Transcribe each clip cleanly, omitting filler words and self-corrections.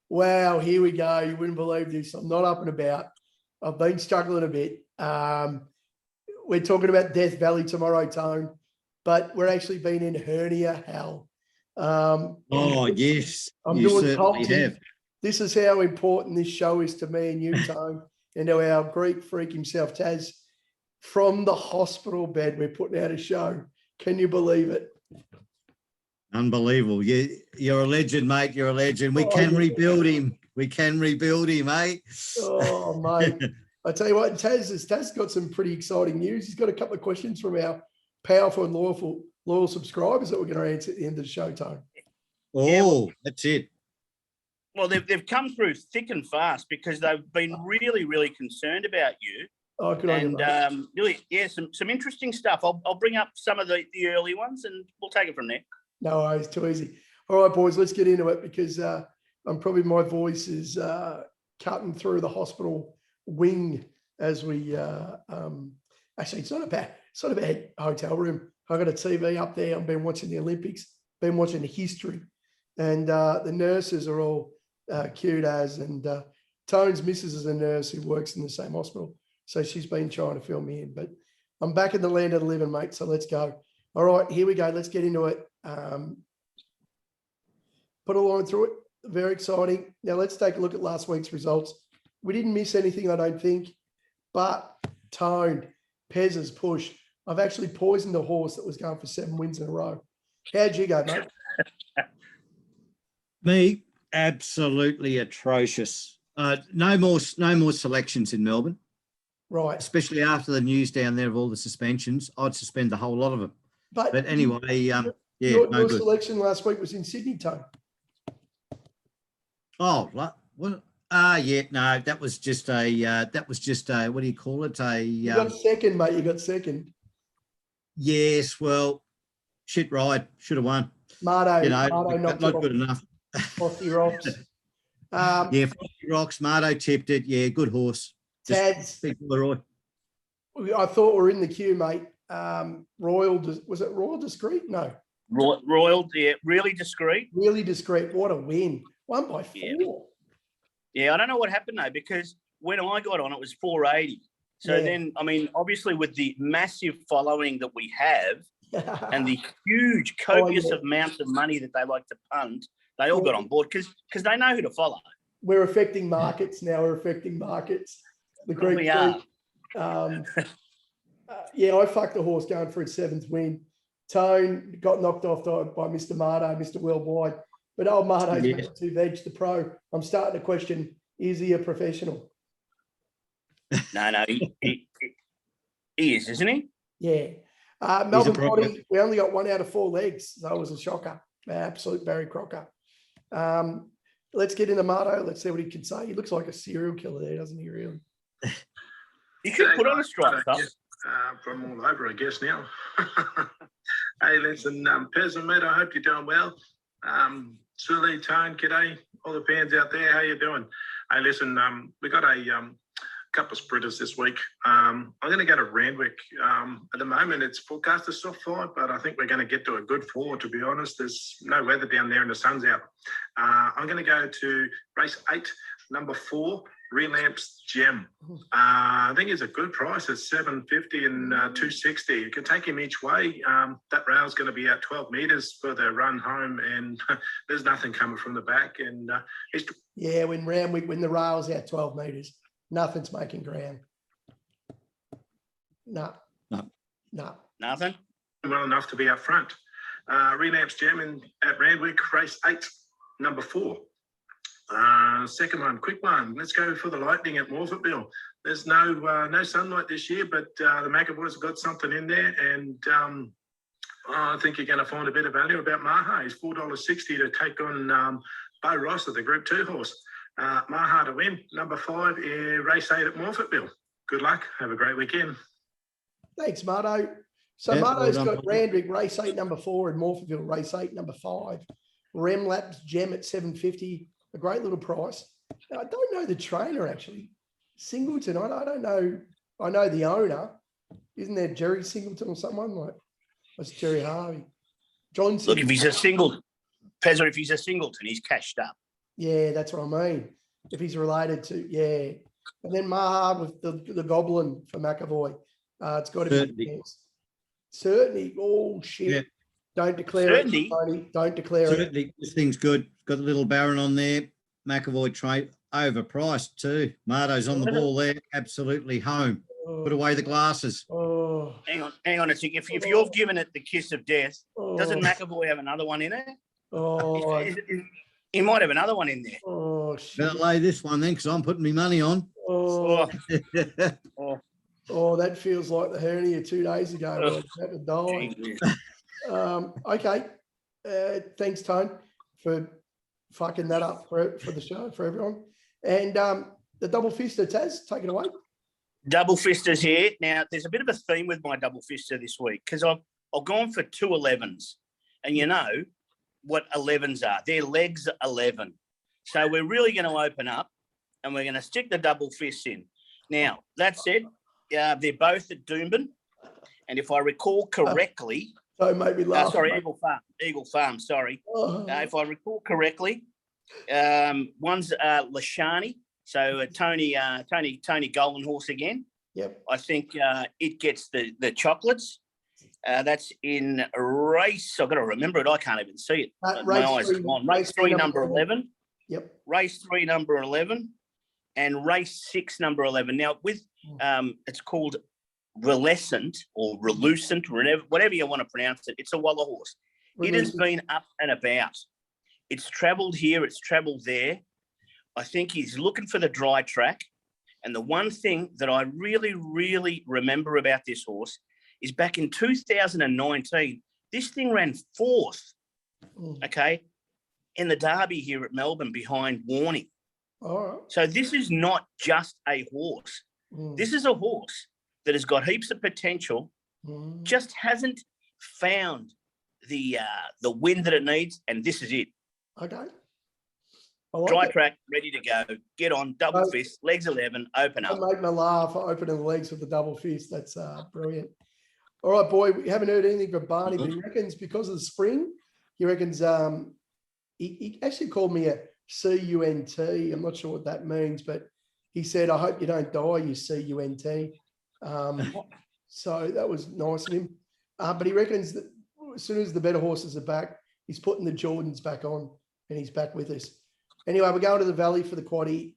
Wow, here we go. You wouldn't believe this. I'm not up and about. I've been struggling a bit. We're talking about Death Valley tomorrow, Tone, but we're actually been in Hernia hell. Yes, I'm you doing certainly Colty. have. This is how important this show is to me and you, Tone, and to our Greek freak himself, Taz. From the hospital bed, we're putting out a show. Can you believe it? Unbelievable. You're a legend, mate. You're a legend. We can rebuild him. We can rebuild him, eh? Oh, mate. I tell you what, Taz got some pretty exciting news. He's got a couple of questions from our powerful and loyal subscribers that we're going to answer at the end of the show, Tone. Oh, that's it. Well, they've come through thick and fast because they've been really, really concerned about you. Oh, good on you, mate. Really, yeah, some interesting stuff. I'll bring up some of the early ones and we'll take it from there. No worries, too easy. All right, boys, let's get into it because my voice is cutting through the hospital wing as we actually it's not a bad hotel room. I got a TV up there. I've been watching the Olympics, been watching the history, and the nurses are all cute as, and Tone's missus is a nurse who works in the same hospital, so she's been trying to fill me in. But I'm back in the land of the living, mate. So let's go. All right, here we go. Let's get into it. Put a line through it. Very exciting. Now let's take a look at last week's results. We didn't miss anything, I don't think, but Tone, Pez's push. I've actually poisoned a horse that was going for 7 wins in a row. How'd you go, mate? Me, absolutely atrocious. No more selections in Melbourne. Right. Especially after the news down there of all the suspensions. I'd suspend the whole lot of them. But anyway, your selection last week was in Sydney, Tone. Oh, what? Yeah, no, that was just a, what do you call it? You got second, mate. You got second. Yes, well, shit ride. Should have won. Marto, not good enough. Frosty Rocks. Yeah, Frosty Rocks. Marto tipped it. Yeah, good horse. Tads. I thought we were in the queue, mate. Was it Royal Discreet? No. Royal, yeah, really discreet. Really discreet. What a win. 1 by 4. Yeah, I don't know what happened though, because when I got on, it was 480. So then, I mean, obviously with the massive following that we have and the huge copious amounts of money that they like to punt, they all got on board because they know who to follow. We're affecting markets now. We're affecting markets. The Greek we are. Yeah, I fucked the horse going for its 7th win. Tone got knocked off by Mr. Marto, Mr. Worldwide. But old Marto's made 2 veg, the pro. I'm starting to question, is he a professional? No, he is, isn't he? Yeah. Melbourne Potty, we only got 1 out of 4 legs. That was a shocker. Absolute Barry Crocker. Let's get into Marto. Let's see what he can say. He looks like a serial killer there, doesn't he, really? You should put on a stripe, though. From all over, I guess, now. Hey, listen, Pez and mate, I hope you're doing well. Sully, Tone, g'day, all the fans out there, how you doing? Hey, listen, we got a couple of sprinters this week. I'm going to go to Randwick. At the moment, it's forecast a soft 5, but I think we're going to get to a good 4, to be honest. There's no weather down there and the sun's out. I'm going to go to race 8, number 4, Relamps Gem. I think it's a good price at $750 and $260. You can take him each way. That rail's going to be at 12 metres for the run home, and there's nothing coming from the back. And when the rail's out 12 metres, nothing's making ground. No. Nothing. Well enough to be up front. Relamps Gem at Randwick, race 8, number 4. Second one, quick one. Let's go for the Lightning at Morphettville. There's no sunlight this year, but the McAvoys have got something in there, and I think you're going to find a bit of value about Maha. He's $4.60 to take on Bo Ross of the Group 2 horse. Maha to win. Number 5, race 8 at Morphettville. Good luck. Have a great weekend. Thanks, Marto. So Marto's got Randwick, race 8, number 4, and Morphettville, race 8, number 5. Relamps Gem at $750. A great little price. Now, I don't know the trainer, actually. Singleton, I don't know. I know the owner. Isn't there Jerry Singleton or someone? Like, that's Jerry Harvey. John Singleton. Look, if he's a Singleton, he's cashed up. Yeah, that's what I mean. If he's related to, yeah. And then Maha with the Goblin for McAvoy. It's got to be yes. Certainty. Oh, shit. Yeah. Don't declare Certainty. it, Tony. Don't declare Certainly, it. this thing's good. Got a little Baron on there. McAvoy trade overpriced too. Marto's on the ball there. Absolutely home. Put away the glasses. Oh. Hang on a second. If you've given it the kiss of death, doesn't McAvoy have another one in it? Oh. He might have another one in there. Oh, shit. Better lay this one then, because I'm putting my money on. Oh. Oh, that feels like the hernia 2 days ago. When I was about to die. Okay. Thanks, Tone, for fucking that up for the show, for everyone. And the double fister, Taz, take it away. Double fisters here. Now, there's a bit of a theme with my double fister this week because I've gone for 2 11s. And you know what 11s are. They're legs 11. So we're really going to open up and we're going to stick the double fists in. Now, that said, they're both at Doomben. And if I recall correctly, Don't make me laugh. sorry, Eagle Farm, sorry. If I recall correctly, one's Lashani. So Tony Golden Horse again. Yep. I think it gets the chocolates. That's in race. I've got to remember it. I can't even see it. My eyes are gone. Race 3, number 11. Yep. Race 3, number 11. And race 6, number 11. Now, with it's called Relescent or Relucent, whatever you want to pronounce it. It's a Waller horse. It has been up and about. It's travelled here. It's travelled there. I think he's looking for the dry track. And the one thing that I really, really remember about this horse is back in 2019, this thing ran 4th, okay, in the Derby here at Melbourne behind Warning. All right. So this is not just a horse. This is a horse that has got heaps of potential, just hasn't found the wind that it needs, and this is it. Okay. Dry track, ready to go. Get on, double fist, legs 11, open up. Make me laugh, opening the legs with the double fist. That's brilliant. All right, boy, we haven't heard anything from Barney, but he reckons because of the spring, he reckons he actually called me a CUNT. I'm not sure what that means, but he said, I hope you don't die, you CUNT. So that was nice of him. But he reckons that as soon as the better horses are back, he's putting the Jordans back on and he's back with us. Anyway, we're going to the Valley for the quaddie.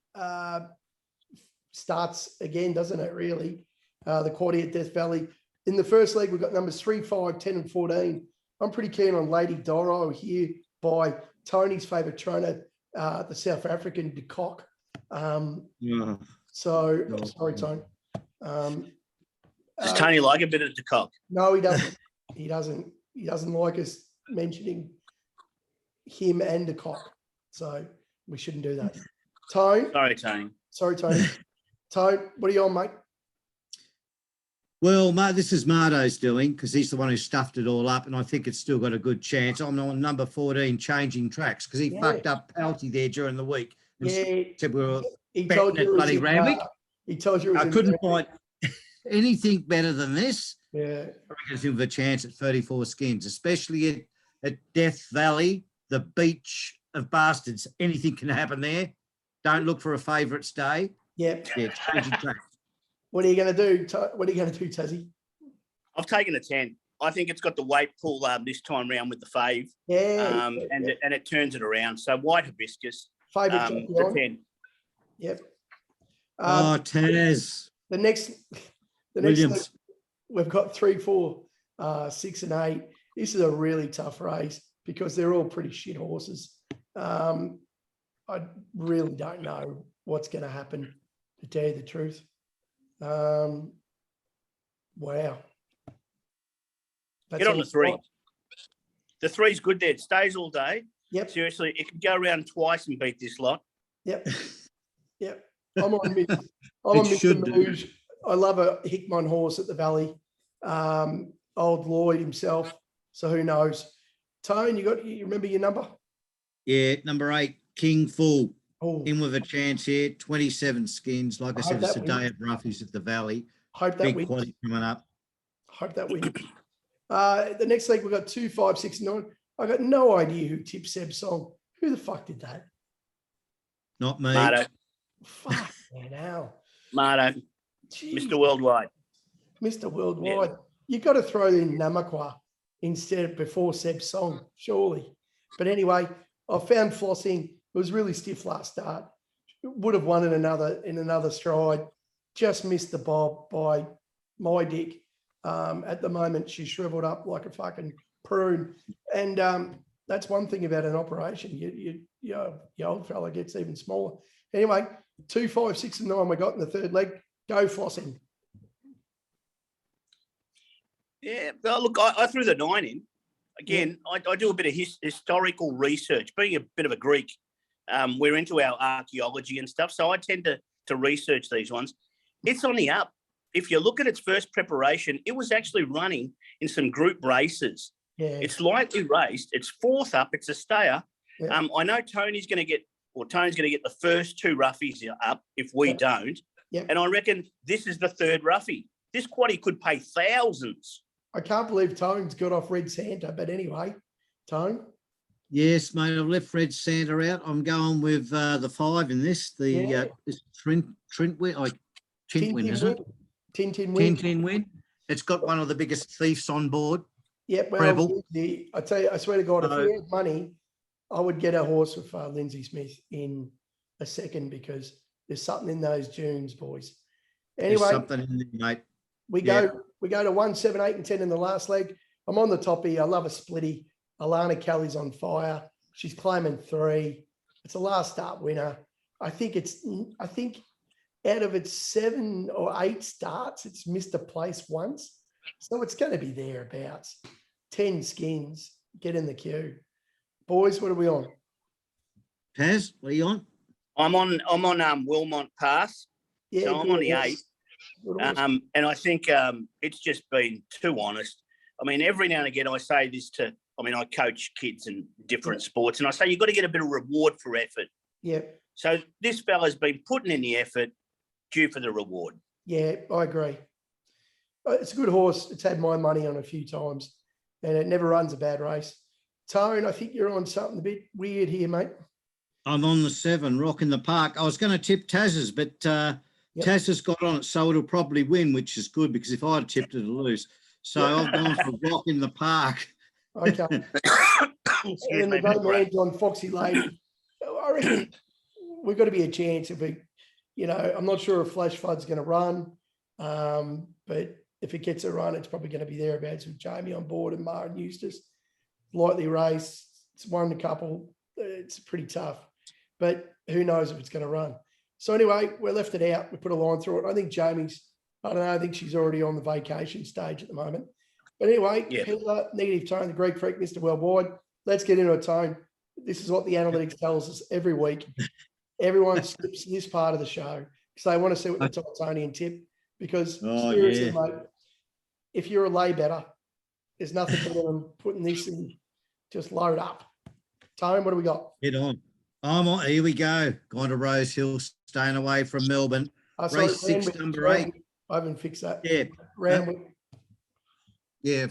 Starts again, doesn't it, really? The quaddie at Death Valley. In the first leg, we've got numbers 3, 5, 10 and 14. I'm pretty keen on Lady Doro here by Tony's favourite trainer, the South African De Kock. So, sorry, Tony. Does Tony like a bit of De Kock? No, he doesn't. He doesn't like us mentioning him and De Kock. So we shouldn't do that. Tone. Sorry, Tony. Tone, what are you on, mate? Well, this is Marto's doing because he's the one who stuffed it all up, and I think it's still got a good chance. I'm on number 14, Changing Tracks, because he fucked up Pelty there during the week. He told you bloody Ramwick. He told you. I couldn't find anything better than this. Yeah, I reckon with a chance at 34 skins, especially at Death Valley, the beach of bastards. Anything can happen there. Don't look for a favourite stay. Yep. Yeah, Changing Tracks. What are you going to do? What are you going to do, Tazzy? I've taken a 10. I think it's got the weight pull this time round with the fave. Yeah. And it turns it around. So white hibiscus. Favourite the 10. Yep. Tez. The next Williams. We've got 3, 4, 6 and 8. This is a really tough race because they're all pretty shit horses. I really don't know what's going to happen, to tell you the truth. Wow. Get on the 3. The 3's good there. It stays all day. Yep. Seriously, it could go around twice and beat this lot. Yep. Yep. I'm on Mr. Mouge. I love a Hickman horse at the Valley. Old Lloyd himself. So who knows? Tone, you remember your number? Yeah, number 8, King Full. Oh. In with a chance here, 27 skins. Like I said, it's a day of roughies at the Valley. Hope that Big quality coming up. Hope that wins. The next league, we've got 2, 5, 6, 9. I got no idea who tipped Seb's song. Who the fuck did that? Not me. Moto. Fuck, man, hell. Moto. Jeez. Mr. Worldwide. Mr. Worldwide. You got to throw in Namakwa instead before Seb's song, surely. But anyway, I found flossing. It was really stiff last start. Would have won in another stride. Just missed the bob by my dick. At the moment, she's shriveled up like a fucking prune. And that's one thing about an operation. Your old fella gets even smaller. Anyway, 2, 5, 6, and 9 we got in the third leg. Go flossing. Yeah, well, look, I threw the 9 in. Again, I do a bit of historical research. Being a bit of a Greek, we're into our archaeology and stuff, so I tend to research these ones. It's on the up. If you look at its first preparation, it was actually running in some group races. Yeah. It's lightly raced. It's 4th up. It's a stayer. Yeah. I know Tony's going to get the first 2 roughies up if we don't. Yeah. And I reckon this is the 3rd roughie. This quaddie could pay thousands. I can't believe Tone's got off Red Santa, but anyway, Tone. Yes, mate, I've left Red Santa out. I'm going with the 5 in this. The Trent win, Tintwin, isn't it? Tintin win. It's got one of the biggest thieves on board. Yep. Well, I tell you, I swear to God, if we had money, I would get a horse with Lindsay Smith in a second because there's something in those dunes, boys. Anyway, there's something in there, mate. We go to 1, 7, 8, and 10 in the last leg. I'm on the toppy. I love a splitty. Alana Kelly's on fire. She's claiming 3. It's a last start winner. I think out of its 7 or 8 starts, it's missed a place once. So it's going to be thereabouts. 10 skins. Get in the queue. Boys, what are we on? Paz, what are you on? I'm on Wilmont Pass. Yeah, so I'm on the 8. And I think it's just been too honest. I mean, every now and again, I say this I coach kids in different sports, and I say you've got to get a bit of reward for effort. Yeah. So this fella's been putting in the effort, due for the reward. Yeah, I agree. It's a good horse. It's had my money on a few times, and it never runs a bad race. Tone, I think you're on something a bit weird here, mate. I'm on the 7, Rock in the Park. I was going to tip Taz's, but Taz has got on it, so it'll probably win, which is good because if I had tipped it, it'll lose. So I've gone for Rock in the Park. Okay. And the great man's on Foxy Lady. I reckon we've got to be a chance if we, I'm not sure if Flash Flood's going to run, but if it gets a run, it's probably going to be thereabouts with Jamie on board and Mara and Eustace. Lightly raced. It's won a couple. It's pretty tough, but who knows if it's going to run. So anyway, we left it out. We put a line through it. I think I think she's already on the vacation stage at the moment. But anyway, Peddler, Negative Tone, the Greek Freak, Mr. Worldwide. Let's get into a Tone. This is what the analytics tells us every week. Everyone skips this part of the show because they want to see what the Tonian tip. Because seriously, mate, if you're a lay better, there's nothing better than putting this in. Just load up. Tone, what do we got? Get on. I'm on. Here we go. Going to Rose Hill, staying away from Melbourne. Race 6, number 8. I haven't fixed that. Yeah. Randwick. Yeah,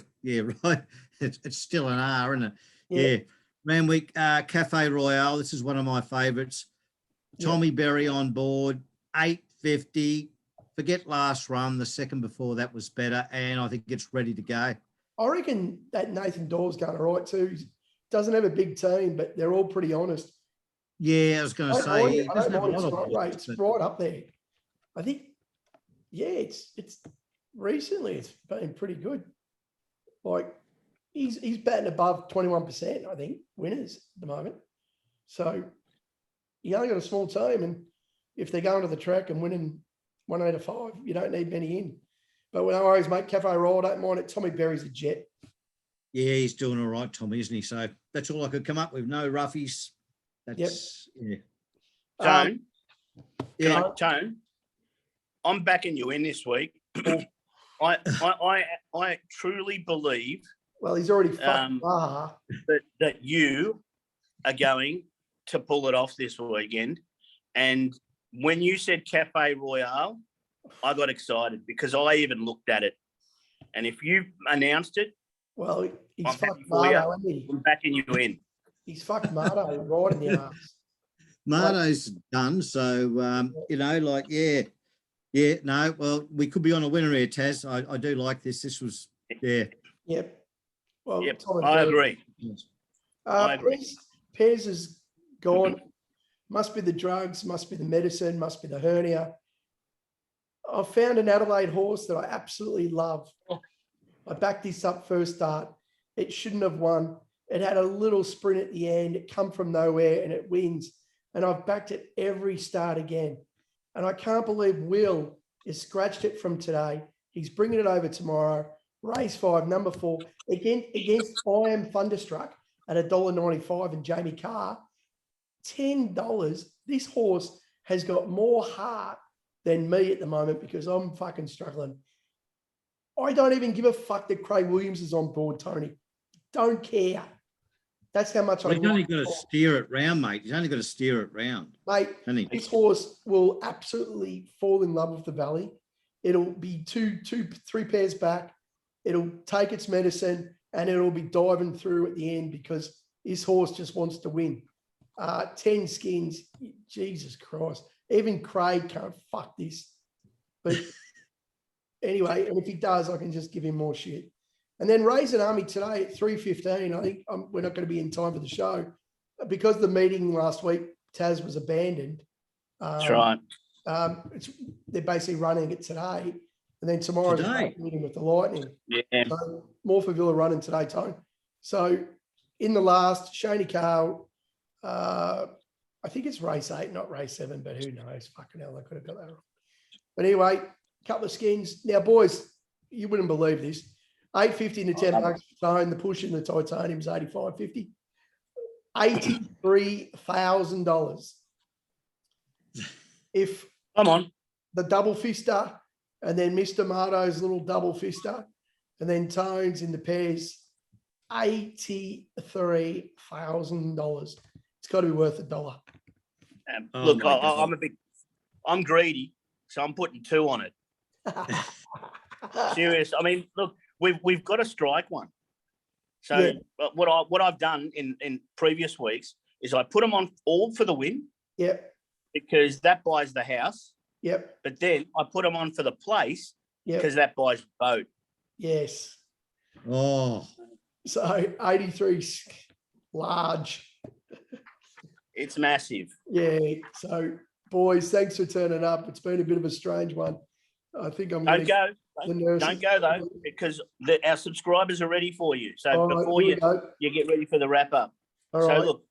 right. It's still an R, isn't it? Yeah. Randwick, Cafe Royale. This is one of my favourites. Tommy Berry on board, 850. Forget last run. The second before that was better, and I think it's ready to go. I reckon that Nathan Dawes going all right too. He doesn't have a big team, but they're all pretty honest. Yeah, I was going to say. It's right up there. I think, it's recently it's been pretty good. Like he's batting above 21%, I think, winners at the moment. So you only got a small team, and if they're going to the track and winning 1 out of 5, you don't need many in. But when I always make Cafe Roll, I don't mind it. Tommy Berry's a jet. Yeah, he's doing all right, Tommy, isn't he? So that's all I could come up with. No roughies. That's Tone. Tone. I'm backing you in this week. I truly believe. Well, he's already fucked that you are going to pull it off this weekend. And when you said Cafe Royale, I got excited because I even looked at it. And if you announced it, well, he's fucked Marto, isn't he? I'm backing you in. He's fucked Marto right in the arse. Moto's done. So, you know, like, yeah, no, well, we could be on a winner here, Taz. I do like this. This was, yeah. Yep. Well, Yep, Tom and I Pez. agree. I agree. Pez is gone. Must be the drugs, must be the medicine, must be the hernia. I found an Adelaide horse that I absolutely love. I backed this up first start. It shouldn't have won. It had a little sprint at the end. It come from nowhere and it wins. And I've backed it every start again. And I can't believe Will has scratched it from today. He's bringing it over tomorrow. Race 5, number 4, against I Am Thunderstruck at $1.95 and Jamie Carr. $10. This horse has got more heart than me at the moment because I'm fucking struggling. I don't even give a fuck that Craig Williams is on board, Tony. Don't care. That's how much Well, he's only got to steer it round, mate. He's only got to steer it round. Mate, this horse will absolutely fall in love with the Valley. It'll be three pairs back. It'll take its medicine and it'll be diving through at the end because this horse just wants to win. 10 skins, Jesus Christ. Even Craig can't fuck this. But anyway, and if he does, I can just give him more shit. And then Raise an Army today at 3:15. I think we're not going to be in time for the show. Because the meeting last week, Taz was abandoned. That's right. They're basically running it today. And then tomorrow's a meeting with the Lightning. Yeah. So Morphettville are running today, Tone. So in the last, Shaney Carl, I think it's race 8, not race 7, but who knows? Fucking hell, I could have got that wrong. But anyway, couple of skins. Now, boys, you wouldn't believe this. $8.50 into $10 for Tone. The push in the titanium is $85.50. $83,000. If come on, the double fister, and then Mr. Marto's little double fister, and then Tones in the pairs, $83,000. It's got to be worth $1. Look, I'm greedy, so I'm putting 2 on it. Serious. I mean, look, we've got to strike one. So yeah. What I've done in previous weeks is I put them on all for the win. Yep. Because that buys the house. Yep. But then I put them on for the place because that buys the boat. Yes. Oh. So 83 large. It's massive. Yeah. So boys, thanks for turning up. It's been a bit of a strange one. I think I'm Don't go though, because our subscribers are ready for you. So before you get ready for the wrap up. Look,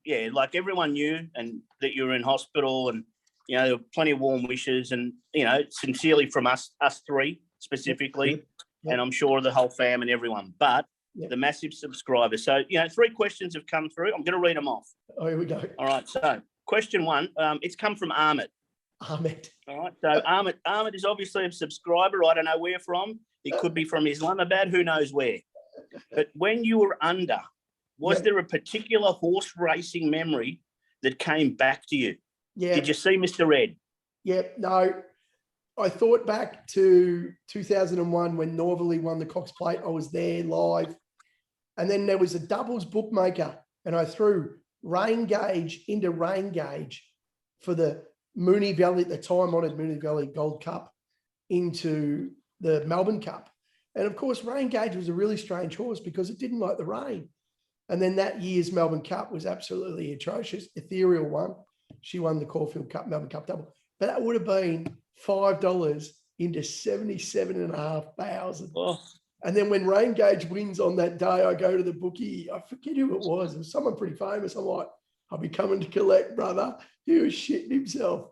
yeah, like everyone knew and that you were in hospital and, you know, there were plenty of warm wishes and, you know, sincerely from us 3 specifically, and I'm sure the whole fam and everyone, but the massive subscribers. So, you know, 3 questions have come through. I'm going to read them off. Oh, here we go. All right. So question 1, it's come from Ahmed. Ahmed. All right. So Ahmed is obviously a subscriber. I don't know where from. It could be from Islamabad. Who knows where? But when you were under, was there a particular horse racing memory that came back to you? Yeah. Did you see Mr. Red? Yeah. No. I thought back to 2001 when Norvelly won the Cox Plate. I was there live. And then there was a doubles bookmaker and I threw Rain Gauge into Rain Gauge for the Moonee Valley, at the time honoured Moonee Valley Gold Cup, into the Melbourne Cup. And of course, Rain Gauge was a really strange horse because it didn't like the rain. And then that year's Melbourne Cup was absolutely atrocious. Ethereal won. She won the Caulfield Cup, Melbourne Cup double. But that would have been $5 into 77,500. Oh. And then when Rain Gauge wins on that day, I go to the bookie. I forget who it was. It was someone pretty famous. I'm like, I'll be coming to collect, brother. He was shitting himself.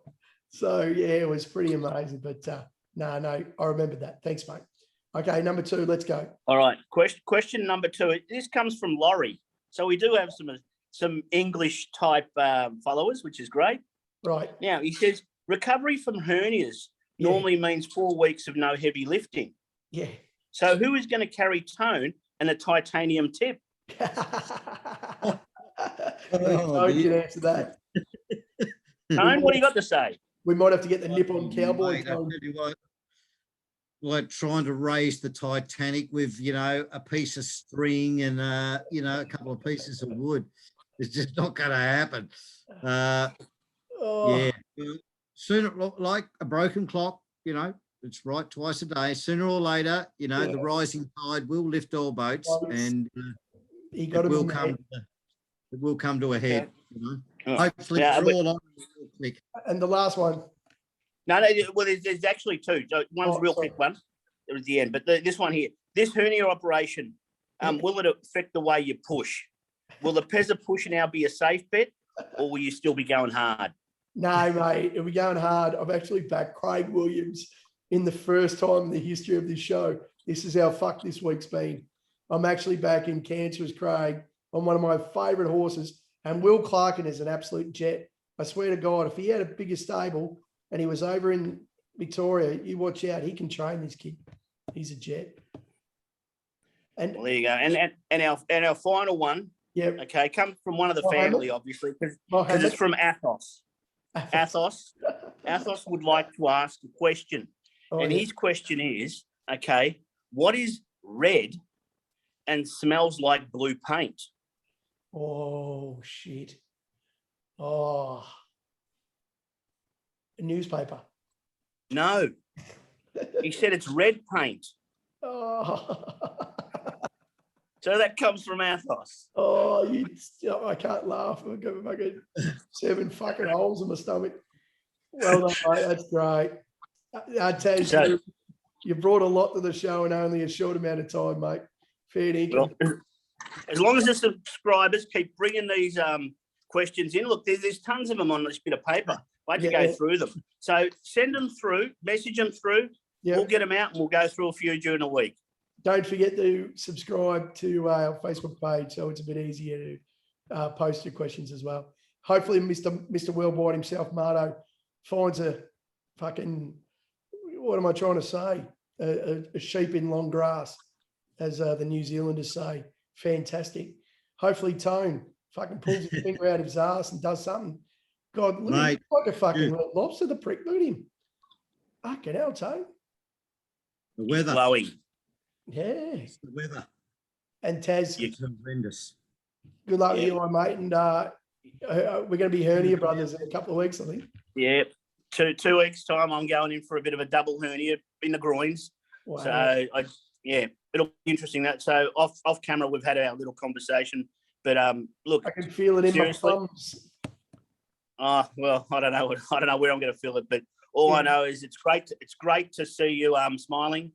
So, yeah, it was pretty amazing. But no, I remember that. Thanks, mate. Okay, number 2, let's go. All right. Question number 2. This comes from Laurie. So we do have some English type followers, which is great. Right. Now, he says, recovery from hernias normally means 4 weeks of no heavy lifting. Yeah. So who is going to carry Tone and a titanium tip? I can answer that. Tone, what do you got to say? We might have to get the Nippon Cowboy. Like trying to raise the Titanic with, you know, a piece of string and, you know, a couple of pieces of wood. It's just not going to happen. Oh, Yeah. Sooner, like a broken clock, you know, it's right twice a day. Sooner or later, you know, the rising tide will lift all boats, and he got it him will in the come. head. It will come to a head. You know, Oh. hopefully Yeah, we're all on real quick. And the last one. No, well, there's actually two. So one's real quick one. It was the end, but this one here, this hernia operation, will it affect the way you push? Will the Pezza push now be a safe bet, or will you still be going hard? No, mate, it'll be going hard. I've actually backed Craig Williams in the first time in the history of this show. This is how fucked this week's been. I'm actually backing Cancerous Craig on one of my favourite horses, and Will Clarkin is an absolute jet. I swear to God, if he had a bigger stable and he was over in Victoria, you watch out. He can train this kid. He's a jet. And well, there you go. And our final one, okay, comes from one of the family, obviously, because it's from Athos. Athos would like to ask a question. His question is, okay, what is red and smells like blue paint? Oh, shit. Oh. A newspaper. No. He said it's red paint. Oh. So that comes from Athos. Oh, I can't laugh. I've got fucking 7 fucking holes in my stomach. Well done, mate. That's great. I tell you, So, you brought a lot to the show in only a short amount of time, mate. Fair dinkum. Well, as long as the subscribers keep bringing these questions in, look, there's tons of them on this bit of paper. I had to go through them. So send them through, message them through. Yep. We'll get them out and we'll go through a few during the week. Don't forget to subscribe to our Facebook page so it's a bit easier to post your questions as well. Hopefully Mr. Worldwide himself, Moto, finds a fucking, what am I trying to say? A sheep in long grass, as the New Zealanders say. Fantastic. Hopefully Tone fucking pulls his finger out of his ass and does something. God, look at him like a fucking lobster, the prick. Look at him. Fucking hell, Tone. The weather. Glowing. Yeah. It's the weather. And Taz. It's horrendous. Good luck with you, mate. And we're going to be Hernia brothers in a couple of weeks, I think. Yeah. 2 weeks' time, I'm going in for a bit of a double hernia in the groins. Wow. So, it'll be interesting. So off camera, we've had our little conversation. But look, I can feel it in my thumbs. Oh well, I don't know where I'm going to feel it, but all I know is it's great to see you smiling.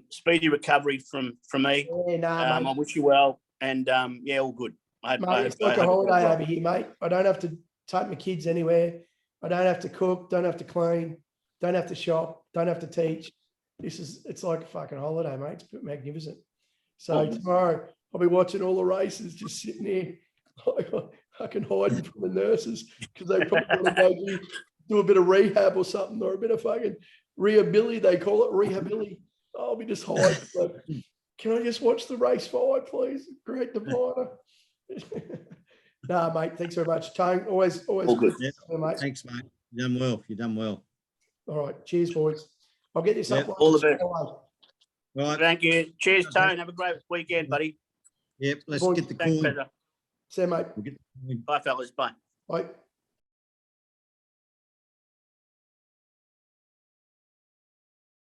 Speedy recovery from me. Yeah, I wish you well, and all good. It's like a holiday over here, mate. I don't have to take my kids anywhere. I don't have to cook, don't have to clean, don't have to shop, don't have to teach. It's like a fucking holiday, mate. It's magnificent. So tomorrow I'll be watching all the races, just sitting there, like fucking hiding from the nurses because they probably want to go do a bit of rehab or something, or a bit of fucking rehability. They call it rehability. I'll be just hiding. Like, can I just watch the race 5, please? Great divider. Nah, mate. Thanks very much, Tone. Always all good. Yep. Mate. Thanks, mate. You've done well. You've done well. All right. Cheers, boys. I'll get this up. All the best. Right. Thank you. Cheers, Tone. Have a great weekend, buddy. Yep. Let's get the call. See you, mate. We'll get the Bye, fellas. Bye. Bye.